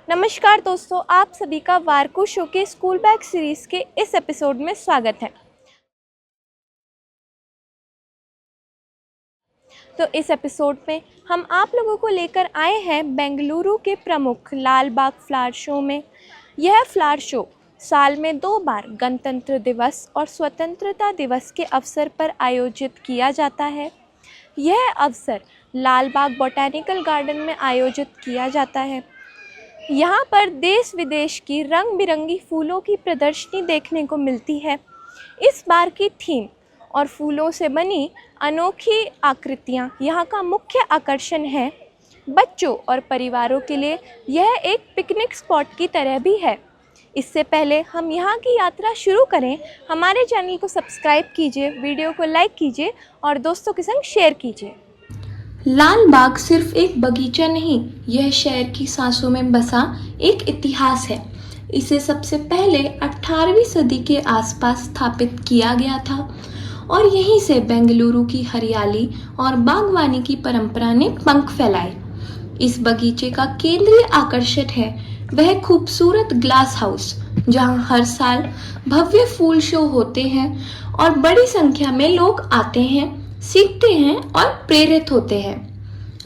नमस्कार दोस्तों, आप सभी का वारको शो के स्कूल बैग सीरीज के इस एपिसोड में स्वागत है। तो इस एपिसोड में हम आप लोगों को लेकर आए हैं बेंगलुरु के प्रमुख लाल बाग फ्लावर शो में। यह फ्लावर शो साल में 2 बार गणतंत्र दिवस और स्वतंत्रता दिवस के अवसर पर आयोजित किया जाता है। यह अवसर लाल बाग बॉटेनिकल गार्डन में आयोजित किया जाता है। यहाँ पर देश विदेश की रंग बिरंगी फूलों की प्रदर्शनी देखने को मिलती है। इस बार की थीम और फूलों से बनी अनोखी आकृतियाँ यहाँ का मुख्य आकर्षण है। बच्चों और परिवारों के लिए यह एक पिकनिक स्पॉट की तरह भी है। इससे पहले हम यहाँ की यात्रा शुरू करें, हमारे चैनल को सब्सक्राइब कीजिए, वीडियो को लाइक कीजिए और दोस्तों के संग शेयर कीजिए। लाल बाग सिर्फ एक बगीचा नहीं, यह शहर की सांसों में बसा एक इतिहास है। इसे सबसे पहले 18वीं सदी के आसपास स्थापित किया गया था और यहीं से बेंगलुरु की हरियाली और बागवानी की परंपरा ने पंख फैलाए। इस बगीचे का केंद्रीय आकर्षण है वह खूबसूरत ग्लास हाउस, जहां हर साल भव्य फूल शो होते हैं और बड़ी संख्या में लोग आते हैं, सीखते हैं और प्रेरित होते हैं।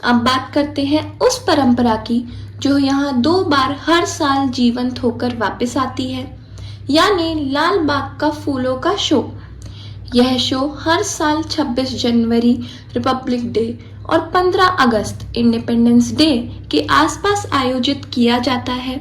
अब बात करते हैं उस परंपरा की जो यहाँ 2 बार हर साल जीवंत होकर वापस आती है, यानी लाल बाग का फूलों का शो। यह शो हर साल 26 जनवरी रिपब्लिक डे और 15 अगस्त इंडिपेंडेंस डे के आसपास आयोजित किया जाता है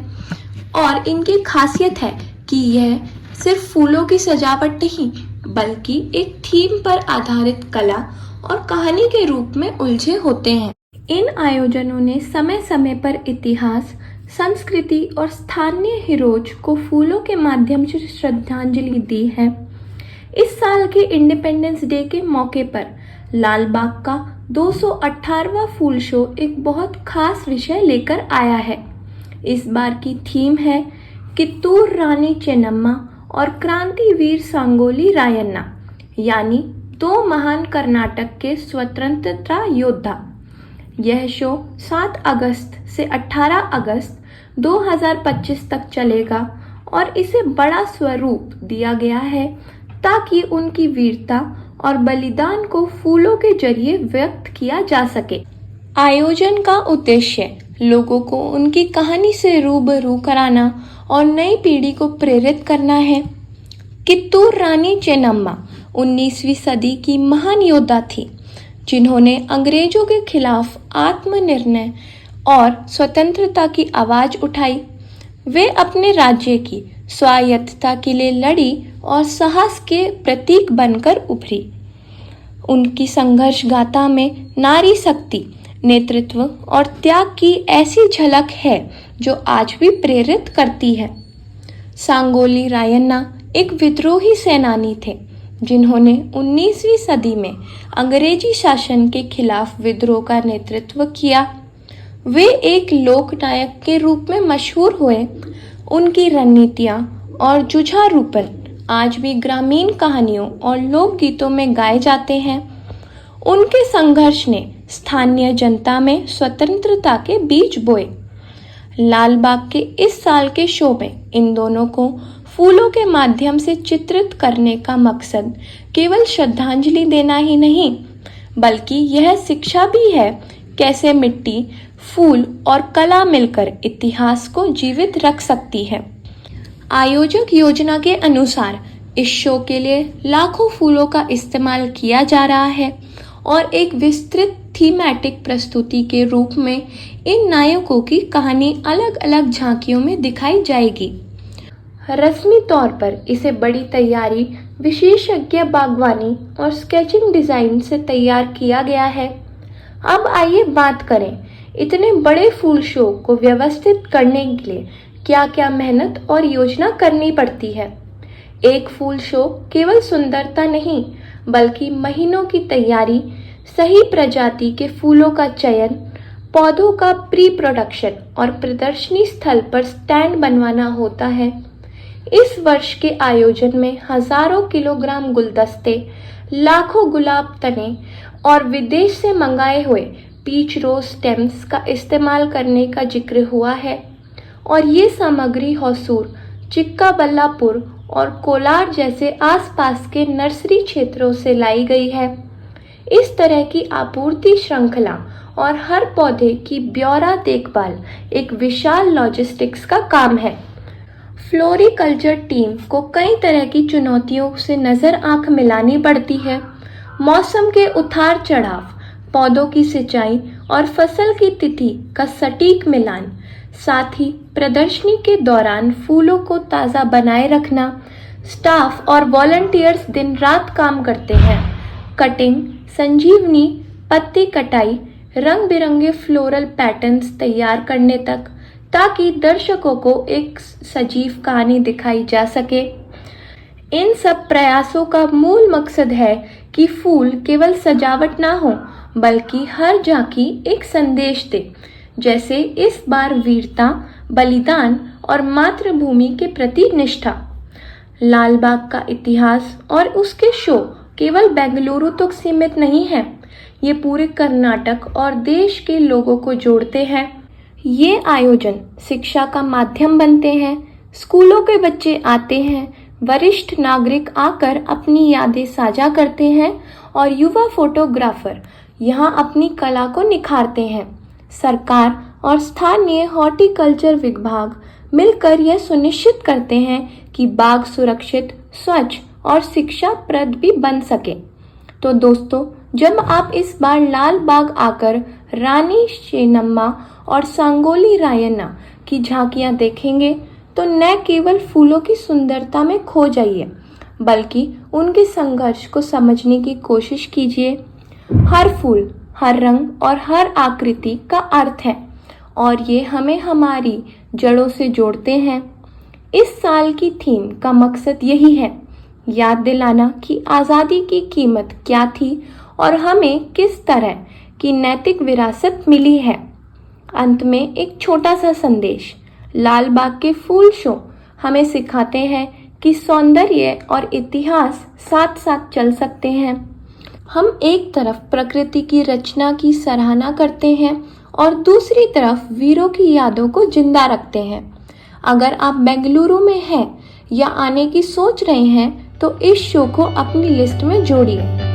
और इनकी खासियत है कि यह सिर्फ फूलों की सजावट नहीं बल्कि एक थीम पर आधारित कला और कहानी के रूप में उलझे होते हैं। इन आयोजनों ने समय समय पर इतिहास, संस्कृति और स्थानीय हीरोज को फूलों के माध्यम से श्रद्धांजलि दी है। इस साल के इंडिपेंडेंस डे के मौके पर लाल बाग का 218वां फूल शो एक बहुत खास विषय लेकर आया है। इस बार की थीम है कित्तूर रानी चेन्नम्मा और क्रांतिवीर संगोली रायन्ना, यानी 2 महान कर्नाटक के स्वतंत्रता योद्धा। यह शो 7 अगस्त से 18 अगस्त 2025 तक चलेगा और इसे बड़ा स्वरूप दिया गया है ताकि उनकी वीरता और बलिदान को फूलों के जरिए व्यक्त किया जा सके। आयोजन का उद्देश्य लोगों को उनकी कहानी से रूबरू कराना और नई पीढ़ी को प्रेरित करना है। कित्तूर रानी चेन्नम्मा 19वीं सदी की महान योद्धा थी, जिन्होंने अंग्रेजों के खिलाफ आत्मनिर्णय और स्वतंत्रता की आवाज उठाई। वे अपने राज्य की स्वायत्तता के लिए लड़ी और साहस के प्रतीक बनकर उभरी। उनकी संघर्ष गाथा में नारी शक्ति, नेतृत्व और त्याग की ऐसी झलक है जो आज भी प्रेरित करती है। सांगोली रायन्ना एक विद्रोही सेनानी थे, जिन्होंने 19वीं सदी में अंग्रेजी शासन के खिलाफ विद्रोह का नेतृत्व किया। वे एक लोकनायक के रूप में मशहूर हुए। उनकी रणनीतियाँ और जुझारूपन आज भी ग्रामीण कहानियों और लोकगीतों में गाए जाते हैं। उनके संघर्ष ने स्थानीय जनता में स्वतंत्रता के बीज बोए। लाल बाग के इस साल के शो में इन दोनों को फूलों के माध्यम से चित्रित करने का मकसद केवल श्रद्धांजलि देना ही नहीं, बल्कि यह शिक्षा भी है कैसे मिट्टी, फूल और कला मिलकर इतिहास को जीवित रख सकती है। आयोजक योजना के अनुसार इस शो के लिए लाखों फूलों का इस्तेमाल किया जा रहा है और एक विस्तृत थीमैटिक प्रस्तुति के रूप में इन नायकों की कहानी अलग अलग झांकियों में दिखाई जाएगी। रस्मी तौर पर इसे बड़ी तैयारी, विशेषज्ञ बागवानी और स्केचिंग डिज़ाइन से तैयार किया गया है। अब आइए बात करें इतने बड़े फूल शो को व्यवस्थित करने के लिए क्या क्या मेहनत और योजना करनी पड़ती है। एक फूल शो केवल सुंदरता नहीं बल्कि महीनों की तैयारी, सही प्रजाति के फूलों का चयन, पौधों का प्री प्रोडक्शन और प्रदर्शनी स्थल पर स्टैंड बनवाना होता है। इस वर्ष के आयोजन में हजारों किलोग्राम गुलदस्ते, लाखों गुलाब तने और विदेश से मंगाए हुए पीच रोज स्टेम्स का इस्तेमाल करने का जिक्र हुआ है। और ये सामग्री होसूर, चिक्काबल्लापुर और कोलार जैसे आसपास के नर्सरी क्षेत्रों से लाई गई है। इस तरह की आपूर्ति श्रृंखला और हर पौधे की ब्यौरा देखभाल एक विशाल लॉजिस्टिक्स का काम है। फ्लोरिकल्चर टीम को कई तरह की चुनौतियों से नज़र आंख मिलानी पड़ती है। मौसम के उतार चढ़ाव, पौधों की सिंचाई और फसल की तिथि का सटीक मिलान, साथ ही प्रदर्शनी के दौरान फूलों को ताज़ा बनाए रखना। स्टाफ और वॉलंटियर्स दिन रात काम करते हैं। कटिंग, संजीवनी, पत्ती कटाई, रंग बिरंगे फ्लोरल पैटर्न्स तैयार करने तक, ताकि दर्शकों को एक सजीव कहानी दिखाई जा सके। इन सब प्रयासों का मूल मकसद है कि फूल केवल सजावट ना हो, बल्कि हर झांकी एक संदेश दे, जैसे इस बार वीरता, बलिदान और मातृभूमि के प्रति निष्ठा। लाल बाग का इतिहास और उसके शो केवल बेंगलुरु तक सीमित नहीं है, ये पूरे कर्नाटक और देश के लोगों को जोड़ते हैं। ये आयोजन शिक्षा का माध्यम बनते हैं। स्कूलों के बच्चे आते हैं, वरिष्ठ नागरिक आकर अपनी यादें साझा करते हैं और युवा फोटोग्राफर यहाँ अपनी कला को निखारते हैं। सरकार और स्थानीय हॉर्टिकल्चर विभाग मिलकर यह सुनिश्चित करते हैं कि बाग सुरक्षित, स्वच्छ और शिक्षाप्रद भी बन सके। तो दोस्तों, जब आप इस बार लाल बाग आकर रानी चेन्नम्मा और सांगोली रायन्ना की झांकियां देखेंगे, तो न केवल फूलों की सुंदरता में खो जाइए, बल्कि उनके संघर्ष को समझने की कोशिश कीजिए। हर फूल, हर रंग और हर आकृति का अर्थ है, और ये हमें हमारी जड़ों से जोड़ते हैं। इस साल की थीम का मकसद यही है, याद दिलाना कि आज़ादी की कीमत क्या थी और हमें किस तरह की नैतिक विरासत मिली है। अंत में एक छोटा सा संदेश, लाल बाग के फूल शो हमें सिखाते हैं कि सौंदर्य और इतिहास साथ साथ चल सकते हैं। हम एक तरफ प्रकृति की रचना की सराहना करते हैं और दूसरी तरफ वीरों की यादों को जिंदा रखते हैं। अगर आप बेंगलुरु में हैं या आने की सोच रहे हैं, तो इस शो को अपनी लिस्ट में जोड़िए।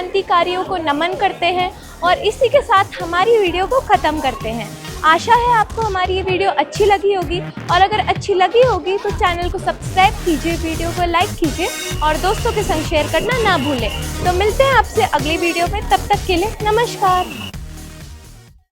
क्रांतिकारियों को नमन करते हैं और इसी के साथ हमारी वीडियो को ख़त्म करते हैं। आशा है आपको हमारी ये वीडियो अच्छी लगी होगी, और अगर अच्छी लगी होगी तो चैनल को सब्सक्राइब कीजिए, वीडियो को लाइक कीजिए और दोस्तों के संग शेयर करना ना भूलें। तो मिलते हैं आपसे अगली वीडियो में, तब तक के लिए नमस्कार।